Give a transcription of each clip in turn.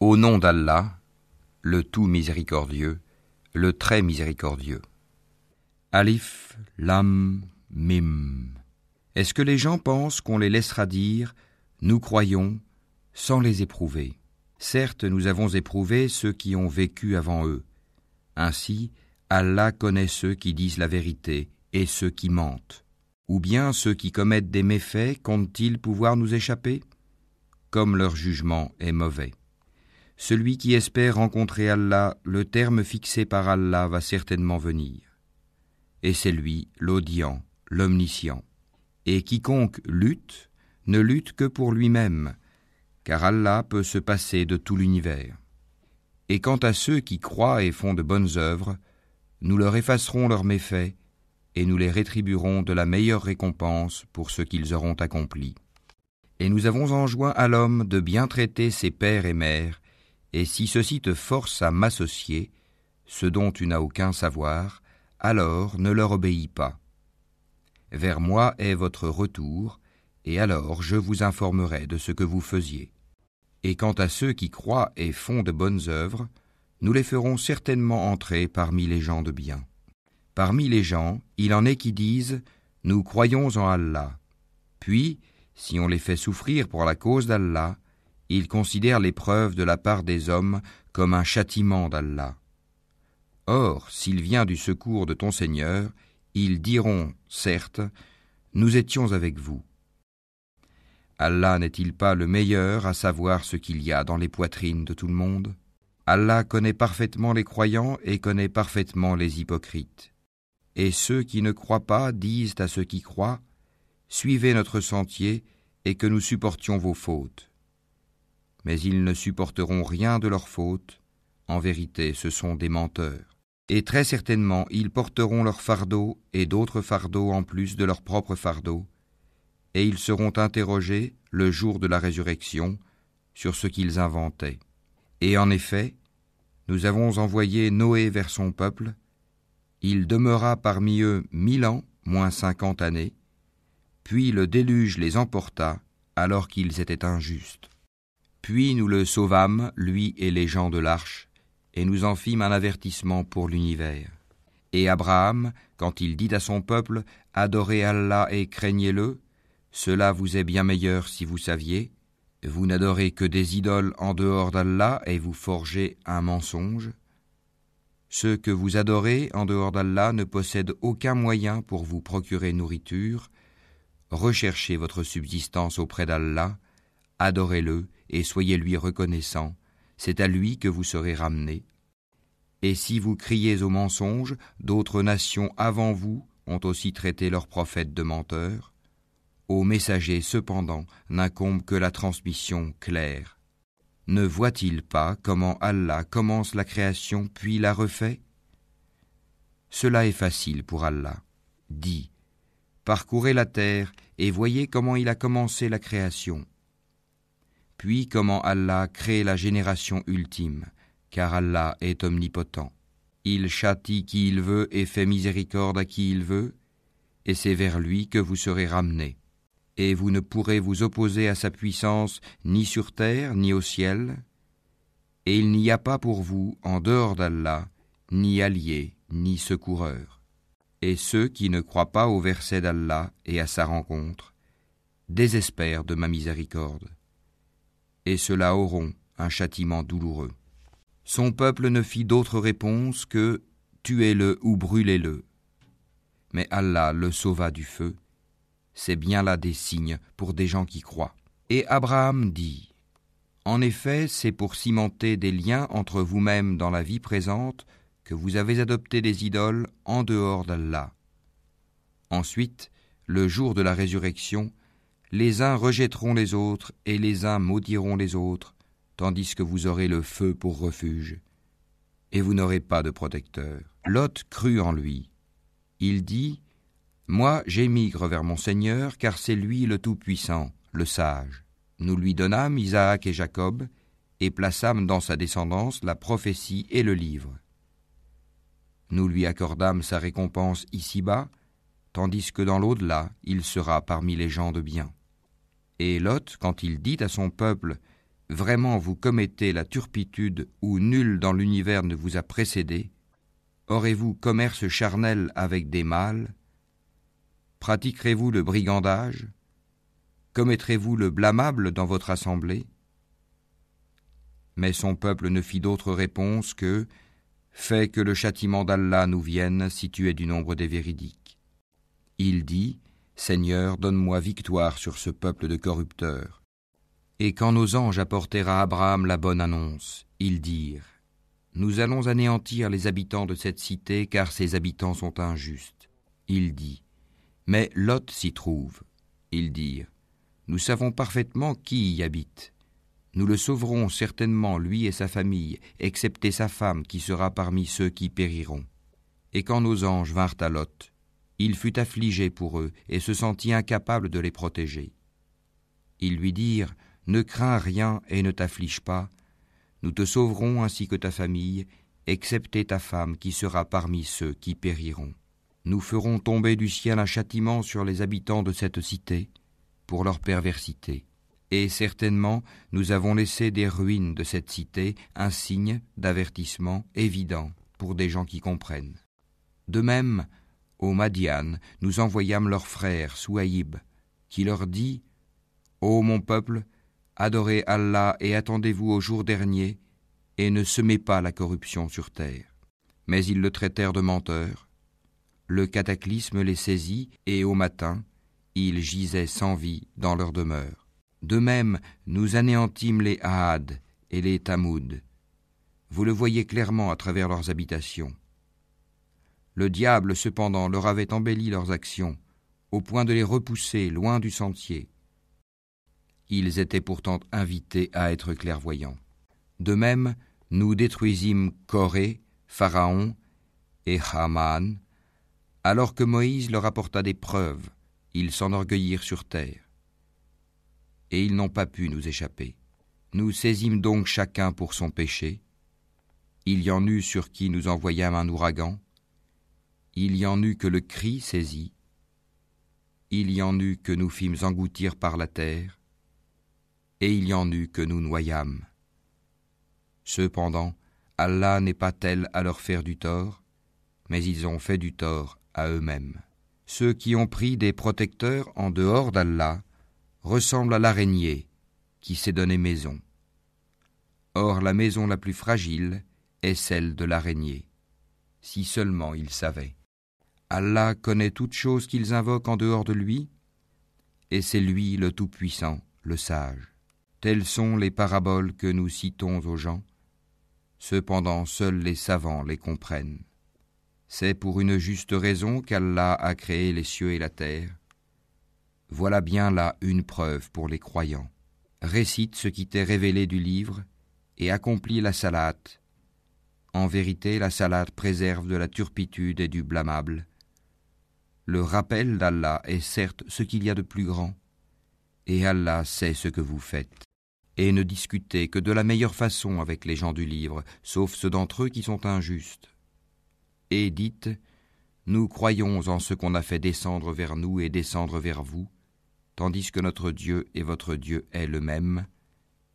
Au nom d'Allah, le tout miséricordieux, le très miséricordieux. Alif, Lam, Mim. Est-ce que les gens pensent qu'on les laissera dire « Nous croyons » sans les éprouver? Certes, nous avons éprouvé ceux qui ont vécu avant eux. Ainsi, Allah connaît ceux qui disent la vérité et ceux qui mentent. Ou bien ceux qui commettent des méfaits comptent-ils pouvoir nous échapper? Comme leur jugement est mauvais. Celui qui espère rencontrer Allah, le terme fixé par Allah va certainement venir. Et c'est lui, l'audient, l'omniscient. Et quiconque lutte, ne lutte que pour lui-même, car Allah peut se passer de tout l'univers. Et quant à ceux qui croient et font de bonnes œuvres, nous leur effacerons leurs méfaits, et nous les rétribuerons de la meilleure récompense pour ce qu'ils auront accompli. Et nous avons enjoint à l'homme de bien traiter ses pères et mères, et si ceux-ci te forcent à m'associer, ce dont tu n'as aucun savoir, alors ne leur obéis pas. Vers moi est votre retour, et alors je vous informerai de ce que vous faisiez. Et quant à ceux qui croient et font de bonnes œuvres, nous les ferons certainement entrer parmi les gens de bien. Parmi les gens, il en est qui disent « Nous croyons en Allah ». Puis, si on les fait souffrir pour la cause d'Allah, ils considèrent l'épreuve de la part des hommes comme un châtiment d'Allah. Or, s'il vient du secours de ton Seigneur, ils diront, certes, nous étions avec vous. Allah n'est-il pas le meilleur à savoir ce qu'il y a dans les poitrines de tout le monde? Allah connaît parfaitement les croyants et connaît parfaitement les hypocrites. Et ceux qui ne croient pas disent à ceux qui croient, suivez notre sentier et que nous supportions vos fautes. Mais ils ne supporteront rien de leurs fautes, en vérité ce sont des menteurs. Et très certainement ils porteront leur fardeau et d'autres fardeaux en plus de leur propre fardeau, et ils seront interrogés le jour de la résurrection sur ce qu'ils inventaient. Et en effet, nous avons envoyé Noé vers son peuple, il demeura parmi eux 1000 ans, moins 50 années, puis le déluge les emporta alors qu'ils étaient injustes. Puis nous le sauvâmes, lui et les gens de l'arche, et nous en fîmes un avertissement pour l'univers. Et Abraham, quand il dit à son peuple « Adorez Allah et craignez-le », cela vous est bien meilleur si vous saviez, vous n'adorez que des idoles en dehors d'Allah et vous forgez un mensonge. Ceux que vous adorez en dehors d'Allah ne possèdent aucun moyen pour vous procurer nourriture. Recherchez votre subsistance auprès d'Allah, adorez-le et soyez-lui reconnaissants, c'est à lui que vous serez ramenés. Et si vous criez au mensonge, d'autres nations avant vous ont aussi traité leurs prophètes de menteurs. Aux messagers, cependant, n'incombe que la transmission claire. Ne voit-il pas comment Allah commence la création puis la refait? Cela est facile pour Allah. Dis, parcourez la terre et voyez comment il a commencé la création. Puis comment Allah crée la génération ultime, car Allah est omnipotent. Il châtie qui il veut et fait miséricorde à qui il veut, et c'est vers lui que vous serez ramenés. Et vous ne pourrez vous opposer à sa puissance ni sur terre ni au ciel, et il n'y a pas pour vous, en dehors d'Allah, ni allié ni secoureur. Et ceux qui ne croient pas au verset d'Allah et à sa rencontre, désespèrent de ma miséricorde. Et ceux-là auront un châtiment douloureux. Son peuple ne fit d'autre réponse que « tuez-le ou brûlez-le ». Mais Allah le sauva du feu. C'est bien là des signes pour des gens qui croient. Et Abraham dit, « En effet, c'est pour cimenter des liens entre vous-mêmes dans la vie présente que vous avez adopté des idoles en dehors d'Allah. Ensuite, le jour de la résurrection, les uns rejetteront les autres et les uns maudiront les autres, tandis que vous aurez le feu pour refuge, et vous n'aurez pas de protecteur. » Lot crut en lui. Il dit, « Moi, j'émigre vers mon Seigneur, car c'est lui le Tout-Puissant, le Sage. Nous lui donnâmes Isaac et Jacob, et plaçâmes dans sa descendance la prophétie et le livre. Nous lui accordâmes sa récompense ici-bas, tandis que dans l'au-delà, il sera parmi les gens de bien. Et Lot, quand il dit à son peuple, « vraiment vous commettez la turpitude où nul dans l'univers ne vous a précédé, aurez-vous commerce charnel avec des mâles, pratiquerez-vous le brigandage, commettrez-vous le blâmable dans votre assemblée? Mais son peuple ne fit d'autre réponse que « Fais que le châtiment d'Allah nous vienne si tu es du nombre des véridiques. » Il dit « Seigneur, donne-moi victoire sur ce peuple de corrupteurs. » Et quand nos anges apportèrent à Abraham la bonne annonce, ils dirent « Nous allons anéantir les habitants de cette cité, car ses habitants sont injustes. » Il dit « Mais Lot s'y trouve. » Ils dirent « Nous savons parfaitement qui y habite. Nous le sauverons certainement, lui et sa famille, excepté sa femme qui sera parmi ceux qui périront. » Et quand nos anges vinrent à Lot, il fut affligé pour eux et se sentit incapable de les protéger. Ils lui dirent « Ne crains rien et ne t'afflige pas. Nous te sauverons ainsi que ta famille, excepté ta femme qui sera parmi ceux qui périront. Nous ferons tomber du ciel un châtiment sur les habitants de cette cité pour leur perversité. Et certainement, nous avons laissé des ruines de cette cité un signe d'avertissement évident pour des gens qui comprennent. De même, aux Madian, nous envoyâmes leur frère Souaïb, qui leur dit « Ô mon peuple, adorez Allah et attendez-vous au jour dernier, et ne semez pas la corruption sur terre. » Mais ils le traitèrent de menteur. Le cataclysme les saisit, et au matin, ils gisaient sans vie dans leur demeure. De même, nous anéantîmes les Ahad et les Tamoud. Vous le voyez clairement à travers leurs habitations. Le diable, cependant, leur avait embelli leurs actions, au point de les repousser loin du sentier. Ils étaient pourtant invités à être clairvoyants. De même, nous détruisîmes Corée, Pharaon et Haman. Alors que Moïse leur apporta des preuves, ils s'enorgueillirent sur terre. Et ils n'ont pas pu nous échapper. Nous saisîmes donc chacun pour son péché. Il y en eut sur qui nous envoyâmes un ouragan. Il y en eut que le cri saisit. Il y en eut que nous fîmes engloutir par la terre. Et il y en eut que nous noyâmes. Cependant, Allah n'est pas tel à leur faire du tort, mais ils ont fait du tort à eux-mêmes. Ceux qui ont pris des protecteurs en dehors d'Allah ressemble à l'araignée qui s'est donné maison. Or la maison la plus fragile est celle de l'araignée. Si seulement ils savaient. Allah connaît toutes choses qu'ils invoquent en dehors de lui, et c'est lui le Tout-Puissant, le Sage. Telles sont les paraboles que nous citons aux gens, cependant seuls les savants les comprennent. C'est pour une juste raison qu'Allah a créé les cieux et la terre. Voilà bien là une preuve pour les croyants. Récite ce qui t'est révélé du livre et accomplis la salate. En vérité, la salate préserve de la turpitude et du blâmable. Le rappel d'Allah est certes ce qu'il y a de plus grand, et Allah sait ce que vous faites. Et ne discutez que de la meilleure façon avec les gens du livre, sauf ceux d'entre eux qui sont injustes. Et dites, nous croyons en ce qu'on a fait descendre vers nous et descendre vers vous, tandis que notre Dieu et votre Dieu est le même,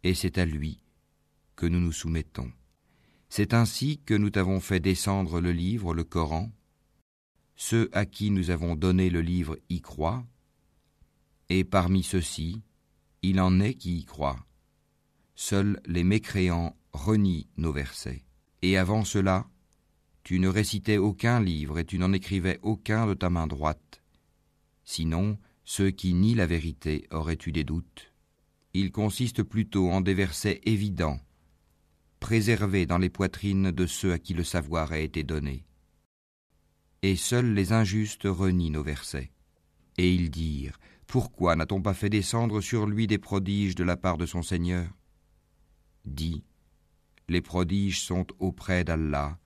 et c'est à lui que nous nous soumettons. C'est ainsi que nous t'avons fait descendre le livre, le Coran. Ceux à qui nous avons donné le livre y croient, et parmi ceux-ci, il en est qui y croient. Seuls les mécréants renient nos versets. Et avant cela, tu ne récitais aucun livre et tu n'en écrivais aucun de ta main droite. Sinon, ceux qui nient la vérité auraient eu des doutes. Il consiste plutôt en des versets évidents, préservés dans les poitrines de ceux à qui le savoir a été donné. Et seuls les injustes renient nos versets. Et ils dirent, pourquoi n'a-t-on pas fait descendre sur lui des prodiges de la part de son Seigneur ? Dis, les prodiges sont auprès d'Allah,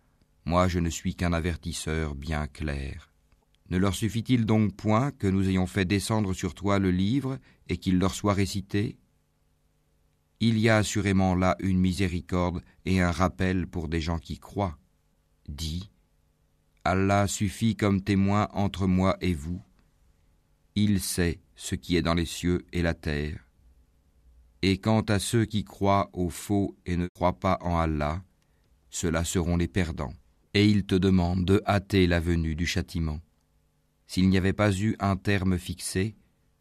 moi je ne suis qu'un avertisseur bien clair. Ne leur suffit-il donc point que nous ayons fait descendre sur toi le livre et qu'il leur soit récité ? Il y a assurément là une miséricorde et un rappel pour des gens qui croient. Dis, Allah suffit comme témoin entre moi et vous. Il sait ce qui est dans les cieux et la terre. Et quant à ceux qui croient au faux et ne croient pas en Allah, ceux-là seront les perdants. Et ils te demandent de hâter la venue du châtiment. S'il n'y avait pas eu un terme fixé,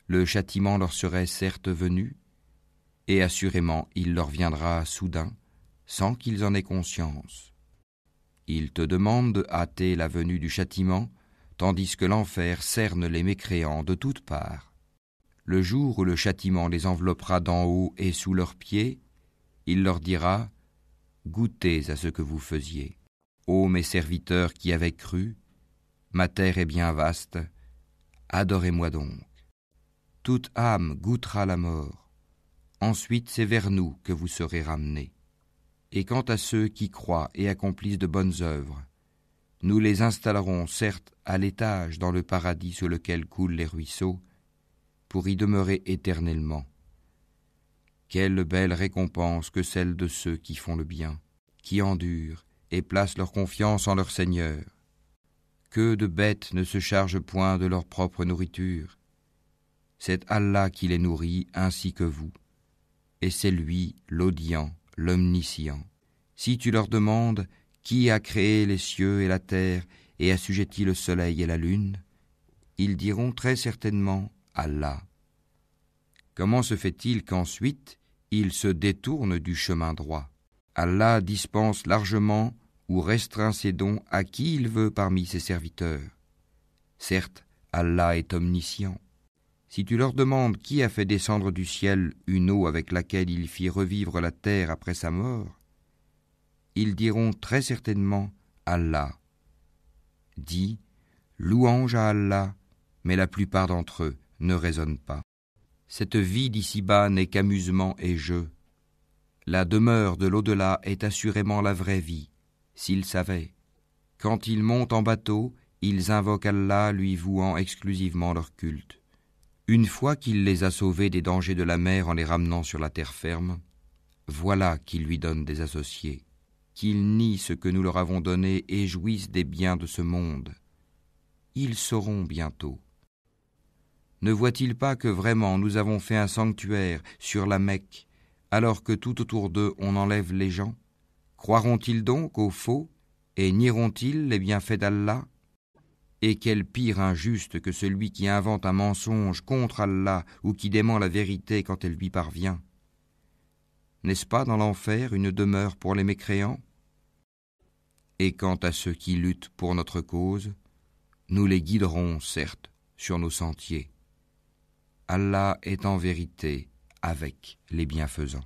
le châtiment leur serait certes venu, et assurément il leur viendra soudain, sans qu'ils en aient conscience. Ils te demandent de hâter la venue du châtiment, tandis que l'enfer cerne les mécréants de toutes parts. Le jour où le châtiment les enveloppera d'en haut et sous leurs pieds, il leur dira « Goûtez à ce que vous faisiez. Ô mes serviteurs qui avez cru, ma terre est bien vaste, adorez-moi donc. Toute âme goûtera la mort. Ensuite c'est vers nous que vous serez ramenés. Et quant à ceux qui croient et accomplissent de bonnes œuvres, nous les installerons certes à l'étage dans le paradis sous lequel coulent les ruisseaux, pour y demeurer éternellement. Quelle belle récompense que celle de ceux qui font le bien, qui endurent et placent leur confiance en leur Seigneur. Que de bêtes ne se chargent point de leur propre nourriture. C'est Allah qui les nourrit ainsi que vous, et c'est lui l'audient, l'omniscient. Si tu leur demandes qui a créé les cieux et la terre et assujetti le soleil et la lune, ils diront très certainement Allah. Comment se fait-il qu'ensuite ils se détournent du chemin droit? Allah dispense largement ou restreint ses dons à qui il veut parmi ses serviteurs. Certes, Allah est omniscient. Si tu leur demandes qui a fait descendre du ciel une eau avec laquelle il fit revivre la terre après sa mort, ils diront très certainement Allah. Dis, louange à Allah, mais la plupart d'entre eux ne raisonnent pas. Cette vie d'ici-bas n'est qu'amusement et jeu. La demeure de l'au-delà est assurément la vraie vie, s'ils savaient. Quand ils montent en bateau, ils invoquent Allah, lui vouant exclusivement leur culte. Une fois qu'il les a sauvés des dangers de la mer en les ramenant sur la terre ferme, voilà qu'ils lui donnent des associés, qu'ils nient ce que nous leur avons donné et jouissent des biens de ce monde. Ils sauront bientôt. Ne voient-ils pas que vraiment nous avons fait un sanctuaire sur la Mecque, alors que tout autour d'eux on enlève les gens? Croiront-ils donc au faux et nieront-ils les bienfaits d'Allah? Et quel pire injuste que celui qui invente un mensonge contre Allah ou qui dément la vérité quand elle lui parvient. N'est-ce pas dans l'enfer une demeure pour les mécréants? Et quant à ceux qui luttent pour notre cause, nous les guiderons certes sur nos sentiers. Allah est en vérité avec les bienfaisants.